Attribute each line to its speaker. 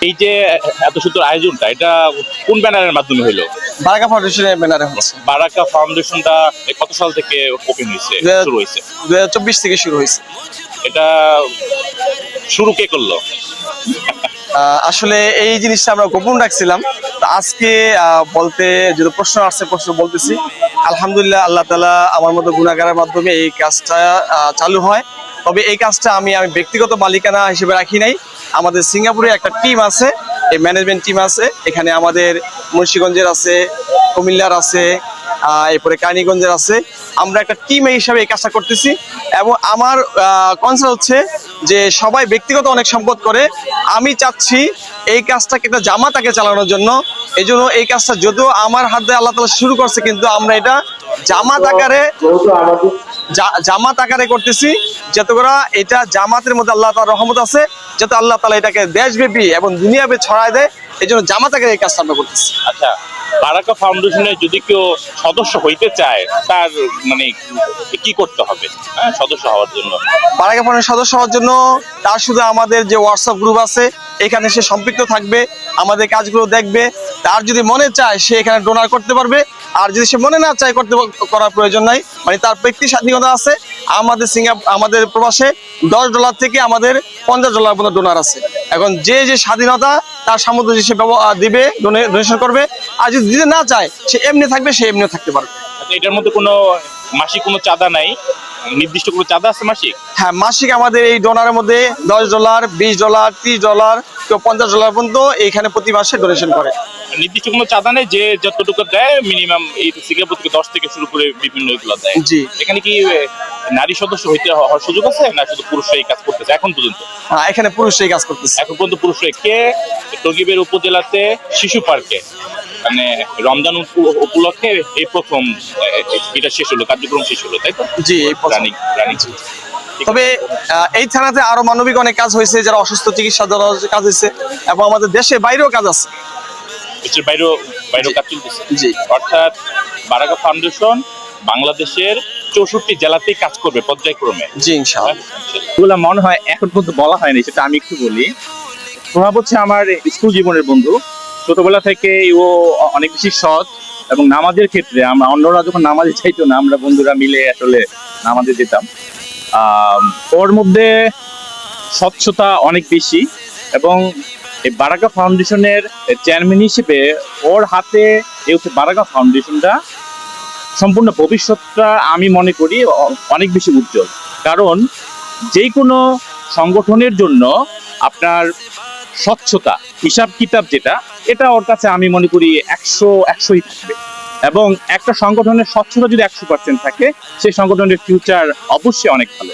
Speaker 1: এই যে এত সুন্দর আয়োজনটা, এটা কোন ব্যানারের মাধ্যমে হলো?
Speaker 2: বারাকা ফাউন্ডেশনের ব্যানারে হচ্ছে।
Speaker 1: বারাকা ফাউন্ডেশনটা কত সাল থেকে ওপেন হয়েছে, শুরু হয়েছে?
Speaker 2: 2024 থেকে শুরু হয়েছে।
Speaker 1: এটা শুরু কে করলো?
Speaker 2: আসলে এই জিনিসটা আমরা গোপন রাখছিলাম, আজকে বলতে যদি প্রশ্ন আসছে, প্রশ্ন বলতেছি। আলহামদুলিল্লাহ, আল্লাহ তাআলা আমার মতো গুনাহগারের মাধ্যমে এই কাজটা চালু হয়। তবে এই কাজটা আমি ব্যক্তিগত মালিকানা হিসেবে রাখি নাই। আমাদের সিঙ্গাপুরে একটা টিম আছে, এই ম্যানেজমেন্ট টিম আছে। এখানে আমাদের মুন্সিগঞ্জের আছে, কুমিল্লার আছে, এরপরে কানিগঞ্জের আছে। আমরা একটা টিম হিসাবে এই কাজটা করতেছি এবং আমার কনসার্ন হচ্ছে যে সবাই ব্যক্তিগত অনেক সম্পদ করে। আমি চাচ্ছি এই কাজটাকে একটা জামাতাকে চালানোর জন্য। এই জন্য এই কাজটা যদিও আমার হাত দিয়ে আল্লাহ তাআলা শুরু করছে, কিন্তু আমরা এটা জামাত আকারে করতেছি, যাতে করে এটা জামাতের মধ্যে আল্লাহ তাআলার রহমত আছে, যাতে আল্লাহ তাআলা এটাকে দেশব্যাপী এবং দুনিয়াব্যাপী ছড়ায় দেয়। এই জন্য জামাত আকারে এই কাজটা আমরা করতেছি।
Speaker 1: আচ্ছা, বারাকা ফাউন্ডেশনে যদি কেউ সদস্য হইতে চায়, তার মানে কি করতে হবে সদস্য হওয়ার জন্য?
Speaker 2: বারাকা ফাউন্ডেশনের সদস্য হওয়ার জন্য তার শুধু আমাদের যে হোয়াটসঅ্যাপ গ্রুপ আছে, এখানে সে সম্পৃক্ত থাকবে, আমাদের কাজগুলো দেখবে। তার যদি মনে চায় সে এখানে ডোনার করতে পারবে, আর যদি সে মনে না চায় করার প্রয়োজন নাই, মানে তার ব্যক্তি স্বাধীনতা আছে। আমাদের প্রবাসে $10 থেকে আমাদের $50 পর্যন্ত ডোনার আছে। এখন যে স্বাধীনতা তার সামর্থ্য সে দিবে, ডোনেশন করবে। আর যদি দিতে না চায়, সে এমনি থাকবে, সে এমনি থাকতে পারবে।
Speaker 1: এটার মধ্যে কোনো মাসিক কোনো চাঁদা নাই? নির্দিষ্ট কোনো চাঁদা আছে মাসিক?
Speaker 2: হ্যাঁ, মাসিক আমাদের এই ডোনারের মধ্যে $10, $20, $30, কেউ $50 পর্যন্ত এইখানে প্রতি মাসে ডোনেশন করে।
Speaker 1: নির্দিষ্ট কোনো চাঁদা নেই, যে যতটুকু দেয় মিনিমাম এই সিঙ্গাপুর থেকে 10 থেকে শুরু করে বিভিন্ন এগুলো দেয়।
Speaker 2: জি।
Speaker 1: এখানে কি নারী সদস্য হওয়ার সুযোগ আছে, না শুধু পুরুষরাই কাজ করতেছে এখন পর্যন্ত?
Speaker 2: এখানে পুরুষরাই কাজ করতেছে
Speaker 1: এখন পর্যন্ত পুরুষরাই। কে টঙ্গীবের উপজেলাতে শিশু পার্কে মানে রমজান উপলক্ষে এই প্রথম এটা শেষ হলো, কার্যক্রম শেষ হলো, তাই তো?
Speaker 2: জি, রানিং। তবে এই থানাতে আরো মানবিক অনেক কাজ হয়েছে, যারা অসুস্থ চিকিৎসা দেওয়ার কাজ হয়েছে, এবং আমাদের দেশে বাইরেও কাজ আছে।
Speaker 1: দেশের বাইরেও কাজ চলতেছে।
Speaker 2: জি।
Speaker 1: অর্থাৎ বারাকা ফাউন্ডেশন বাংলাদেশের 64 জেলাতেই কাজ করবে পর্যায়ক্রমে।
Speaker 2: জি, ইনশাআল্লাহ।
Speaker 1: এগুলো মনে হয় এখন পর্যন্ত বলা হয়নি, সেটা আমি একটু বলি। প্রভাব হচ্ছে আমার স্কুল জীবনের বন্ধু। ছোটবেলা থেকে ও অনেক বেশি সৎ, এবং নামাজের ক্ষেত্রে আমরা অন্যরা যখন নামাজে চাইতো না, আমরা বন্ধুরা মিলে আসলে নামাজে যেতাম। ওর মধ্যে স্বচ্ছতা অনেক বেশি, এবং এই বারাকা ফাউন্ডেশনের চেয়ারম্যান হিসেবে ওর হাতে এই বারাকা ফাউন্ডেশনটা সম্পূর্ণ ভবিষ্যৎটা আমি মনে করি অনেক বেশি উজ্জ্বল। কারণ যে কোনো সংগঠনের জন্য আপনার স্বচ্ছতা, হিসাব কিতাব যেটা, এটা ওর কাছে আমি মনে করি 100-100ই থাকবে। এবং একটা সংগঠনের স্বচ্ছতা যদি 100% থাকে, সেই সংগঠনের ফিউচার অবশ্যই অনেক ভালো।